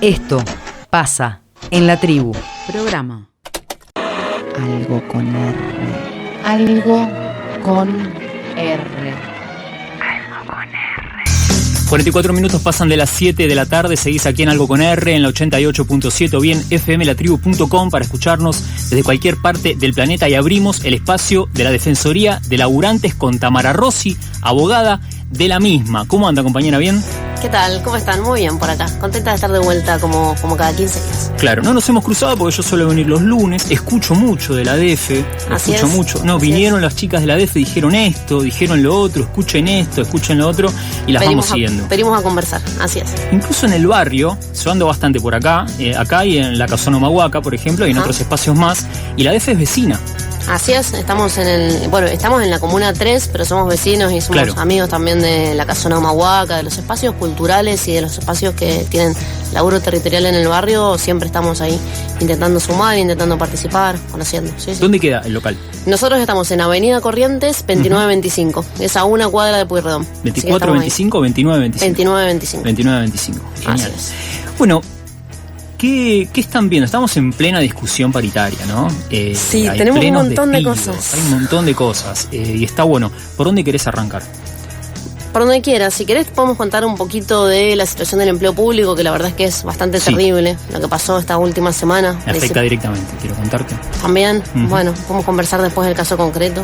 Esto pasa en la tribu. Programa. Algo con R. Algo con R. 44 minutos pasan de las 7 de la tarde, seguís aquí en Algo con R, en la 88.7 o bien fmlatribu.com para escucharnos desde cualquier parte del planeta, y abrimos el espacio de la Defensoría de Laburantes con Tamara Rossi, abogada de la misma. ¿Cómo anda, compañera? ¿Bien? ¿Qué tal? ¿Cómo están? Muy bien por acá. Contenta de estar de vuelta como cada 15 días. Claro, no nos hemos cruzado porque yo suelo venir los lunes, escucho mucho de la DEF, escucho mucho. No, vinieron las chicas de la DEF, dijeron esto, dijeron lo otro, escuchen esto, escuchen lo otro, y las vamos siguiendo. Venimos a conversar, así es. Incluso en el barrio, yo ando bastante por acá, acá y en la Casona Humahuaca, por ejemplo, y en otros espacios más, y la DEF es vecina. Así es, estamos en la Comuna 3, pero somos vecinos y somos amigos también de la Casona Humahuaca, de los espacios culturales y de los espacios que tienen laburo territorial en el barrio. Siempre estamos ahí intentando sumar, intentando participar, conociendo. Sí. ¿Dónde queda el local? Nosotros estamos en Avenida Corrientes 2925, es a una cuadra de Pueyrredón. 2425 o 2925. 2925. Genial. Así es. Bueno, ¿qué están viendo? Estamos en plena discusión paritaria, ¿no? Sí, tenemos un montón de cosas. Hay un montón de cosas y está bueno. ¿Por dónde querés arrancar? Por donde quieras. Si querés podemos contar un poquito de la situación del empleo público, que la verdad es que es bastante terrible lo que pasó esta última semana. Me afecta directamente, quiero contarte. También, bueno, podemos conversar después del caso concreto.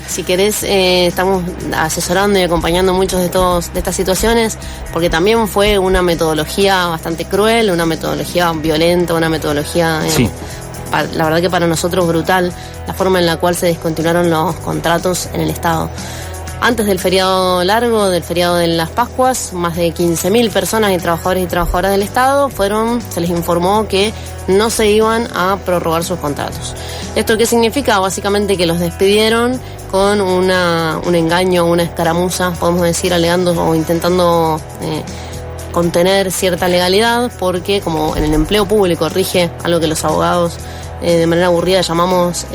Si querés, estamos asesorando y acompañando muchos de estas situaciones, porque también fue una metodología bastante cruel, una metodología violenta, una metodología... la verdad que para nosotros brutal, la forma en la cual se descontinuaron los contratos en el Estado. Antes del feriado largo, del feriado de las Pascuas, más de 15.000 personas y trabajadores y trabajadoras del Estado se les informó que no se iban a prorrogar sus contratos. ¿Esto qué significa? Básicamente que los despidieron con un engaño, una escaramuza, podemos decir, alegando o intentando contener cierta legalidad, porque como en el empleo público rige algo que los abogados de manera aburrida llamamos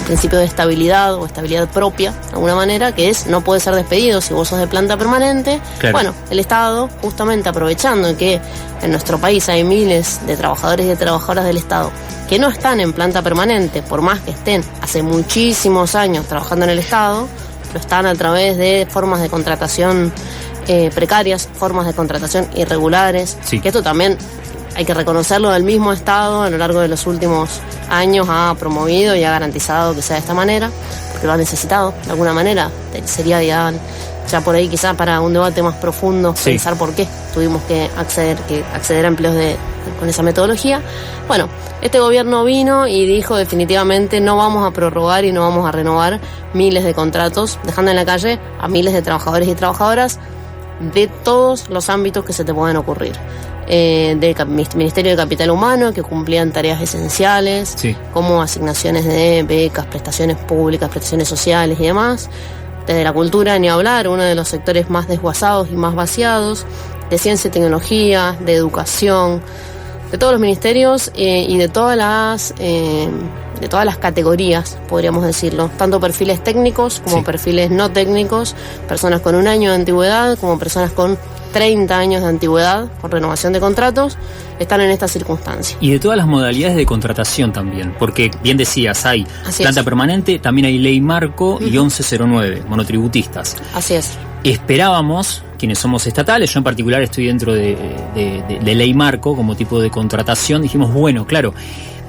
principio de estabilidad o estabilidad propia, de alguna manera, que es no puede ser despedido si vos sos de planta permanente. Claro. Bueno, el Estado, justamente aprovechando que en nuestro país hay miles de trabajadores y de trabajadoras del Estado que no están en planta permanente, por más que estén hace muchísimos años trabajando en el Estado, pero están a través de formas de contratación precarias, formas de contratación irregulares, que esto también hay que reconocerlo, del mismo Estado a lo largo de los últimos años ha promovido y ha garantizado que sea de esta manera, porque lo ha necesitado de alguna manera. Sería ideal, ya por ahí quizás para un debate más profundo, pensar por qué tuvimos que acceder a empleos con esa metodología. Bueno, este gobierno vino y dijo definitivamente no vamos a prorrogar y no vamos a renovar miles de contratos, dejando en la calle a miles de trabajadores y trabajadoras de todos los ámbitos que se te puedan ocurrir. Del Ministerio de Capital Humano, que cumplían tareas esenciales, como asignaciones de becas, prestaciones públicas, prestaciones sociales y demás. Desde la cultura, ni hablar, uno de los sectores más desguazados y más vaciados, de ciencia y tecnología, de educación, de todos los ministerios y de todas las categorías, podríamos decirlo, tanto perfiles técnicos como perfiles no técnicos, personas con 1 año de antigüedad como personas con 30 años de antigüedad por renovación de contratos, están en esta circunstancia. Y de todas las modalidades de contratación también, porque bien decías, hay planta permanente, también hay ley marco y 1109, monotributistas. Así es. Esperábamos, quienes somos estatales, yo en particular estoy dentro de ley marco como tipo de contratación, dijimos, bueno, claro,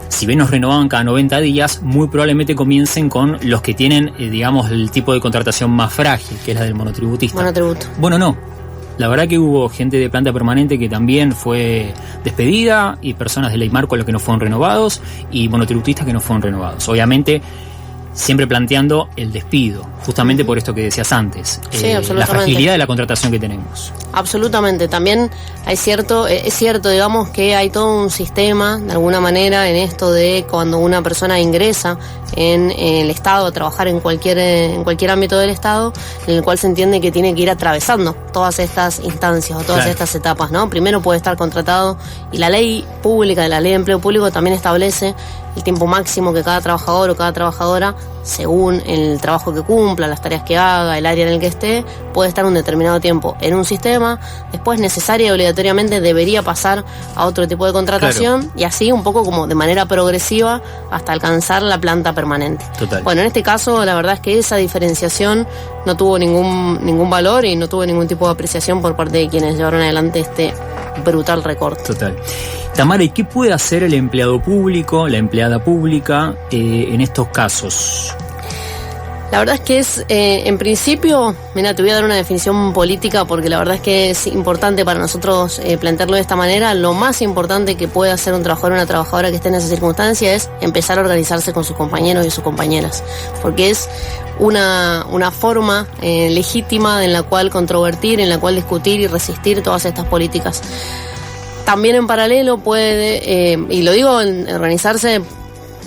si bien nos renovaban cada 90 días, muy probablemente comiencen con los que tienen, digamos, el tipo de contratación más frágil, que es la del monotributista. Monotributo. Bueno, no. La verdad que hubo gente de planta permanente que también fue despedida, y personas de ley marco a los que no fueron renovados, y monotributistas que no fueron renovados. Obviamente, siempre planteando el despido, justamente por esto que decías antes, la fragilidad de la contratación que tenemos. Absolutamente, también es cierto, digamos, que hay todo un sistema, de alguna manera, en esto de cuando una persona ingresa en el Estado a trabajar en cualquier ámbito del Estado, en el cual se entiende que tiene que ir atravesando todas estas instancias o todas estas etapas, ¿no? Primero puede estar contratado, y la ley pública, la ley de empleo público también establece el tiempo máximo que cada trabajador o cada trabajadora, según el trabajo que cumpla, las tareas que haga, el área en el que esté, puede estar un determinado tiempo en un sistema, después necesaria y obligatoriamente debería pasar a otro tipo de contratación, claro, y así un poco como de manera progresiva hasta alcanzar la planta permanente. Total. Bueno, en este caso la verdad es que esa diferenciación no tuvo ningún valor y no tuvo ningún tipo de apreciación por parte de quienes llevaron adelante este brutal recorte. Total. Tamara, ¿y qué puede hacer el empleado público, la empleada pública en estos casos? La verdad es que en principio, mira, te voy a dar una definición política porque la verdad es que es importante para nosotros plantearlo de esta manera. Lo más importante que puede hacer un trabajador o una trabajadora que esté en esa circunstancia es empezar a organizarse con sus compañeros y sus compañeras, porque es una forma legítima en la cual controvertir, en la cual discutir y resistir todas estas políticas. También en paralelo puede, y lo digo en organizarse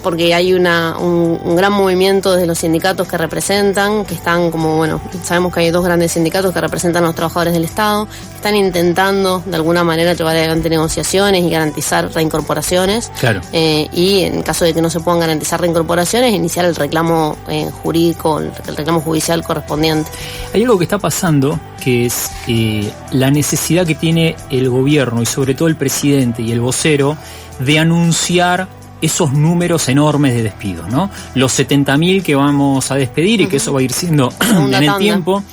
porque hay un gran movimiento desde los sindicatos que representan, que están como, bueno, sabemos que hay 2 grandes sindicatos que representan a los trabajadores del Estado, que están intentando de alguna manera llevar adelante negociaciones y garantizar reincorporaciones. Claro. Y en caso de que no se puedan garantizar reincorporaciones, iniciar el reclamo jurídico, el reclamo judicial correspondiente. Hay algo que está pasando, que es la necesidad que tiene el gobierno y sobre todo el presidente y el vocero de anunciar esos números enormes de despidos, ¿no? Los 70.000 que vamos a despedir, y que eso va a ir siendo en el tiempo,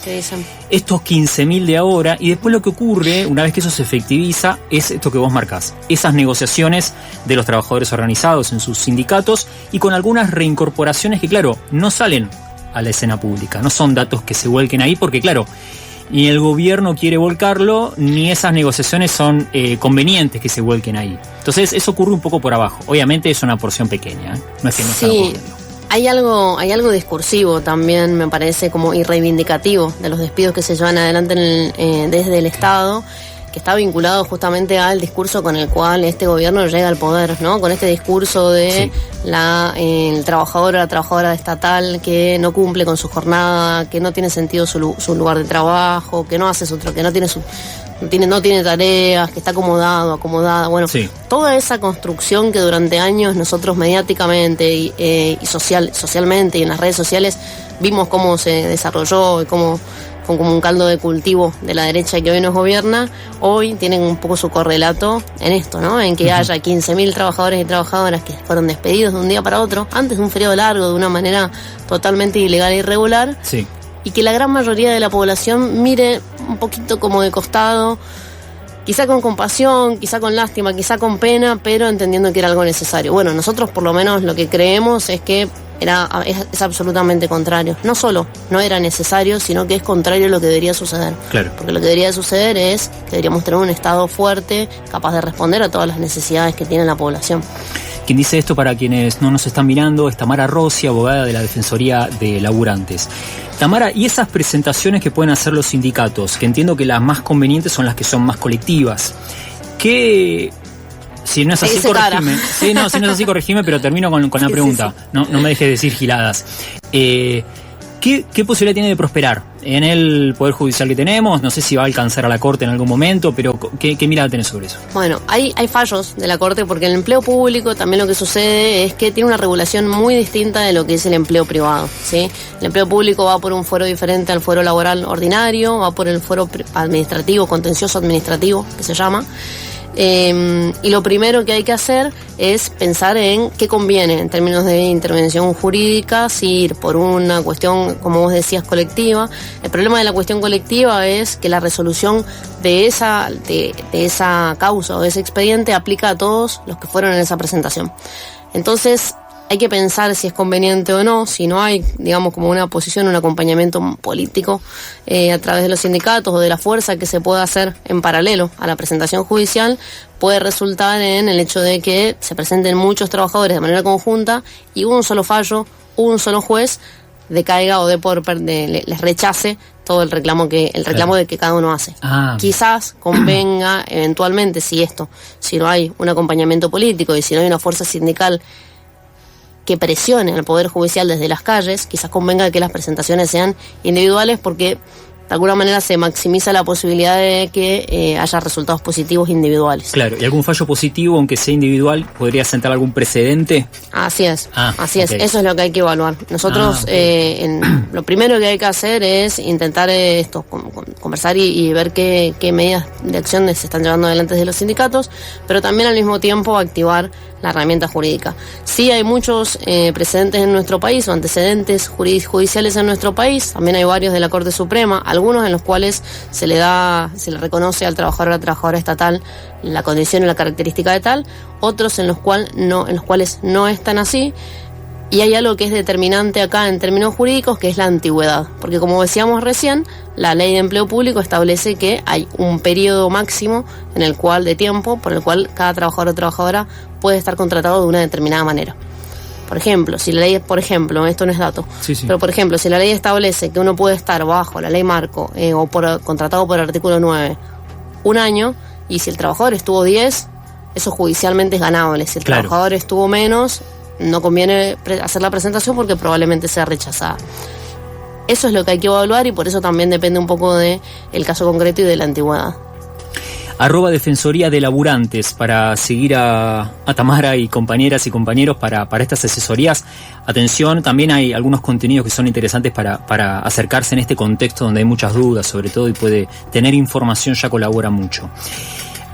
estos 15.000 de ahora, y después lo que ocurre, una vez que eso se efectiviza, es esto que vos marcás, esas negociaciones de los trabajadores organizados en sus sindicatos y con algunas reincorporaciones que, claro, no salen a la escena pública, no son datos que se vuelquen ahí, porque, claro, ni el gobierno quiere volcarlo, ni esas negociaciones son convenientes que se vuelquen ahí. Entonces eso ocurre un poco por abajo. Obviamente es una porción pequeña, no es que no está ocurriendo. Hay algo discursivo también, me parece, como y reivindicativo de los despidos que se llevan adelante desde el Estado, que está vinculado justamente al discurso con el cual este gobierno llega al poder, ¿no? Con este discurso de el trabajador o la trabajadora estatal que no cumple con su jornada, que no tiene sentido su lugar de trabajo, que no hace que no tiene tareas, que está acomodada. Bueno, toda esa construcción que durante años nosotros mediáticamente y socialmente y en las redes sociales vimos cómo se desarrolló y como un caldo de cultivo de la derecha que hoy nos gobierna, hoy tienen un poco su correlato en esto, ¿no? En que haya 15.000 trabajadores y trabajadoras que fueron despedidos de un día para otro, antes de un feriado largo, de una manera totalmente ilegal e irregular, y que la gran mayoría de la población mire un poquito como de costado, quizá con compasión, quizá con lástima, quizá con pena, pero entendiendo que era algo necesario. Bueno, nosotros por lo menos lo que creemos es que es absolutamente contrario. No solo no era necesario, sino que es contrario a lo que debería suceder. Claro. Porque lo que debería suceder es que deberíamos tener un Estado fuerte, capaz de responder a todas las necesidades que tiene la población. Quien dice esto, para quienes no nos están mirando, es Tamara Rossi, abogada de la Defensoría de Laburantes. Tamara, ¿y esas presentaciones que pueden hacer los sindicatos? Que entiendo que las más convenientes son las que son más colectivas. ¿Qué...? Si no es así, corregime. Si no es así, corregime, pero termino con la pregunta. No me dejes decir giladas. ¿Qué posibilidad tiene de prosperar en el Poder Judicial que tenemos? No sé si va a alcanzar a la Corte en algún momento, pero ¿qué mirada tenés sobre eso? Bueno, hay fallos de la Corte porque el empleo público también lo que sucede es que tiene una regulación muy distinta de lo que es el empleo privado, ¿sí? El empleo público va por un fuero diferente al fuero laboral ordinario, va por el fuero administrativo, contencioso administrativo, que se llama. Y lo primero que hay que hacer es pensar en qué conviene en términos de intervención jurídica, si ir por una cuestión, como vos decías, colectiva. El problema de la cuestión colectiva es que la resolución de esa causa o de ese expediente aplica a todos los que fueron en esa presentación. Entonces hay que pensar si es conveniente o no, si no hay, digamos, como una posición, un acompañamiento político a través de los sindicatos o de la fuerza que se pueda hacer en paralelo a la presentación judicial, puede resultar en el hecho de que se presenten muchos trabajadores de manera conjunta y un solo fallo, un solo juez decaiga o les rechace todo el reclamo de que cada uno hace. Quizás convenga eventualmente, si no hay un acompañamiento político y si no hay una fuerza sindical que presione al Poder Judicial desde las calles, quizás convenga que las presentaciones sean individuales porque de alguna manera se maximiza la posibilidad de que haya resultados positivos individuales. Claro, ¿y algún fallo positivo, aunque sea individual, podría sentar algún precedente? Así es, así okay. es, eso es lo que hay que evaluar. Nosotros lo primero que hay que hacer es intentar conversar y ver qué medidas de acción se están llevando adelante desde los sindicatos, pero también al mismo tiempo activar la herramienta jurídica. Sí hay muchos precedentes en nuestro país o antecedentes judiciales en nuestro país, también hay varios de la Corte Suprema, algunos en los cuales se le reconoce al trabajador o a la trabajadora estatal la condición y la característica de tal, otros en los cuales no es tan así. Y hay algo que es determinante acá en términos jurídicos, que es la antigüedad. Porque como decíamos recién, la Ley de Empleo Público establece que hay un periodo máximo de tiempo por el cual cada trabajador o trabajadora puede estar contratado de una determinada manera. Por ejemplo, si la ley, esto no es dato, sí. Pero por ejemplo, si la ley establece que uno puede estar bajo la ley marco o contratado por el artículo 9 un año, y si el trabajador estuvo 10, eso judicialmente es ganable. Si el trabajador estuvo menos, no conviene hacer la presentación porque probablemente sea rechazada. Eso es lo que hay que evaluar y por eso también depende un poco del caso concreto y de la antigüedad. @Defensoría de Laburantes para seguir a Tamara y compañeras y compañeros para estas asesorías. Atención, también hay algunos contenidos que son interesantes para acercarse en este contexto donde hay muchas dudas sobre todo y puede tener información, ya colabora mucho.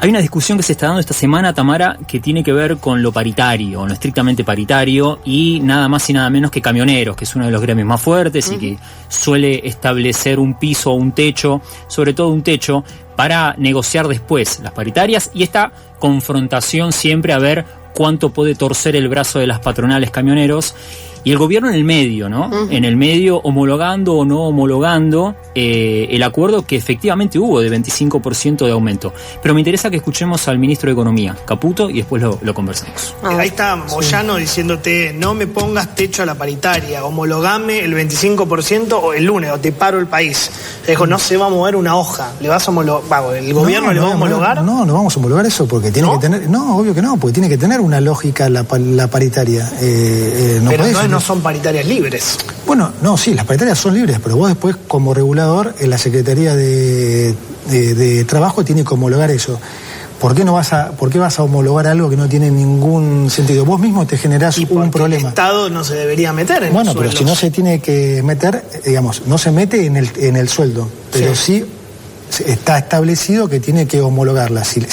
Hay una discusión que se está dando esta semana, Tamara, que tiene que ver con lo paritario, lo estrictamente paritario, y nada más y nada menos que camioneros, que es uno de los gremios más fuertes y que suele establecer un piso o un techo, sobre todo un techo, para negociar después las paritarias, y esta confrontación siempre a ver cuánto puede torcer el brazo de las patronales camioneros. Y el gobierno en el medio, ¿no? En el medio, homologando o no homologando el acuerdo que efectivamente hubo de 25% de aumento. Pero me interesa que escuchemos al ministro de Economía, Caputo, y después lo conversamos. Ahí está Moyano diciéndote, no me pongas techo a la paritaria, homologame el 25% o el lunes, o te paro el país. Le dijo, no se va a mover una hoja, le vas a homologar, ¿el gobierno le va a homologar? No vamos a homologar eso porque tiene que tener, obvio que no, porque tiene que tener una lógica la paritaria. No son paritarias libres. Bueno, no, sí, las paritarias son libres, pero vos después como regulador en la Secretaría de Trabajo tiene que homologar eso. ¿Por qué vas a homologar algo que no tiene ningún sentido? Vos mismo te generás un problema. El Estado no se debería meter en Bueno, pero si no se tiene que meter, digamos, no se mete en el sueldo, pero sí está establecido que tiene que homologarla. Si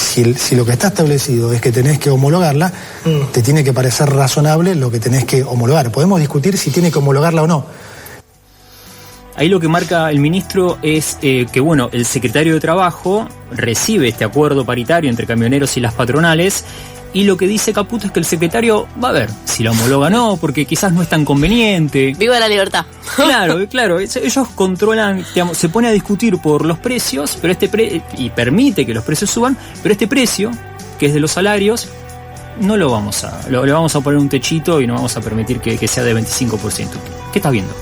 lo que está establecido es que tenés que homologarla, te tiene que parecer razonable lo que tenés que homologar. Podemos discutir si tiene que homologarla o no. Ahí lo que marca el ministro es que, el secretario de Trabajo recibe este acuerdo paritario entre camioneros y las patronales, y lo que dice Caputo es que el secretario va a ver si la homologa o no, porque quizás no es tan conveniente. ¡Viva la libertad! Claro, ellos controlan, digamos, se pone a discutir por los precios, pero y permite que los precios suban, pero este precio, que es de los salarios, no le vamos a poner un techito y no vamos a permitir que sea de 25%. ¿Qué estás viendo?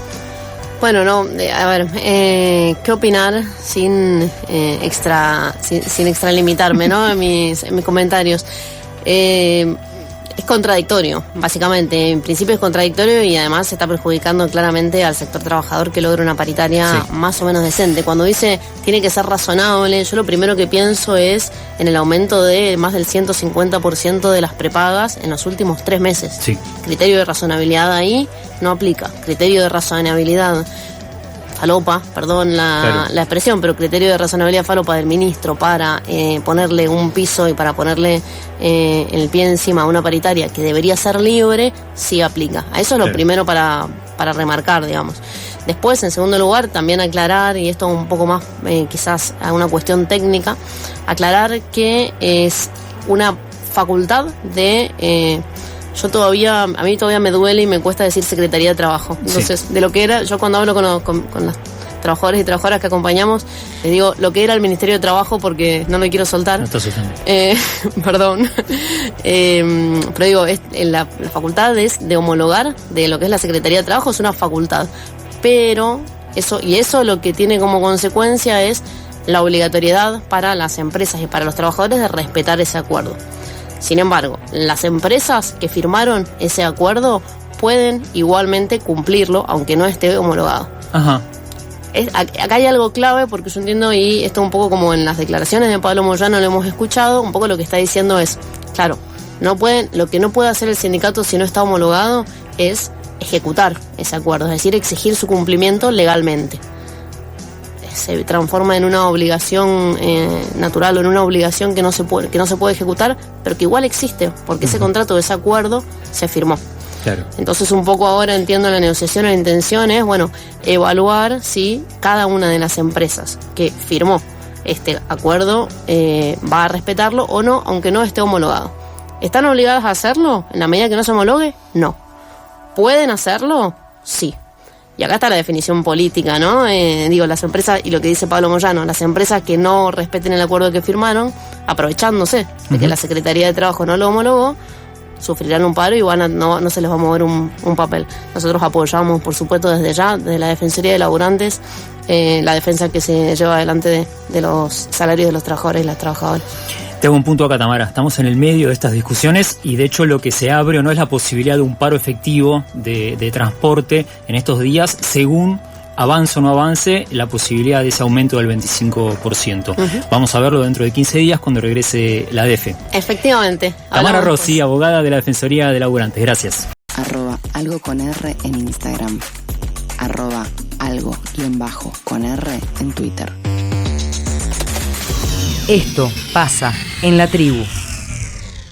Bueno, a ver, ¿qué opinar sin extralimitarme, ¿no? en mis comentarios? Es contradictorio, básicamente. En principio es contradictorio y además se está perjudicando claramente al sector trabajador que logra una paritaria más o menos decente. Cuando dice tiene que ser razonable, yo lo primero que pienso es en el aumento de más del 150% de las prepagas en los últimos 3 meses. Sí. Criterio de razonabilidad ahí no aplica. Criterio de razonabilidad falopa, perdón la expresión, pero criterio de razonabilidad falopa del ministro para ponerle un piso y para ponerle el pie encima a una paritaria que debería ser libre, sí aplica. A eso es lo primero para remarcar, digamos. Después, en segundo lugar, también aclarar, y esto un poco más quizás a una cuestión técnica, aclarar que es una facultad de... a mí todavía me duele y me cuesta decir Secretaría de Trabajo. Entonces, de lo que era, yo cuando hablo con los trabajadores y trabajadoras que acompañamos, les digo lo que era el Ministerio de Trabajo porque no lo quiero soltar. No estás perdón. Pero digo, la facultad es de homologar de lo que es la Secretaría de Trabajo, es una facultad. Pero eso lo que tiene como consecuencia es la obligatoriedad para las empresas y para los trabajadores de respetar ese acuerdo. Sin embargo, las empresas que firmaron ese acuerdo pueden igualmente cumplirlo, aunque no esté homologado. Ajá. acá hay algo clave, porque yo entiendo, y esto un poco como en las declaraciones de Pablo Moyano lo hemos escuchado, un poco lo que está diciendo es, claro, lo que no puede hacer el sindicato si no está homologado es ejecutar ese acuerdo, es decir, exigir su cumplimiento legalmente. Se transforma en una obligación natural o en una obligación que no se puede ejecutar, pero que igual existe, porque ese contrato, ese acuerdo se firmó. Claro. Entonces un poco ahora entiendo la negociación o la intención es, evaluar si cada una de las empresas que firmó este acuerdo va a respetarlo o no, aunque no esté homologado. ¿Están obligadas a hacerlo en la medida que no se homologue? No. ¿Pueden hacerlo? Sí. Y acá está la definición política, ¿no? Las empresas, y lo que dice Pablo Moyano, las empresas que no respeten el acuerdo que firmaron, aprovechándose de que la Secretaría de Trabajo no lo homologó, sufrirán un paro y no se les va a mover un papel. Nosotros apoyamos, por supuesto, desde ya, desde la Defensoría de Laburantes, la defensa que se lleva adelante de los salarios de los trabajadores y las trabajadoras. Te hago un punto acá, Tamara. Estamos en el medio de estas discusiones y de hecho lo que se abre o no es la posibilidad de un paro efectivo de transporte en estos días, según avance o no avance la posibilidad de ese aumento del 25%. Vamos a verlo dentro de 15 días cuando regrese la DEFE. Efectivamente. Tamara Rossi, abogada de la Defensoría de Laburantes. Gracias. @algo con R en Instagram. @algo_con R en Twitter. Esto pasa en la tribu.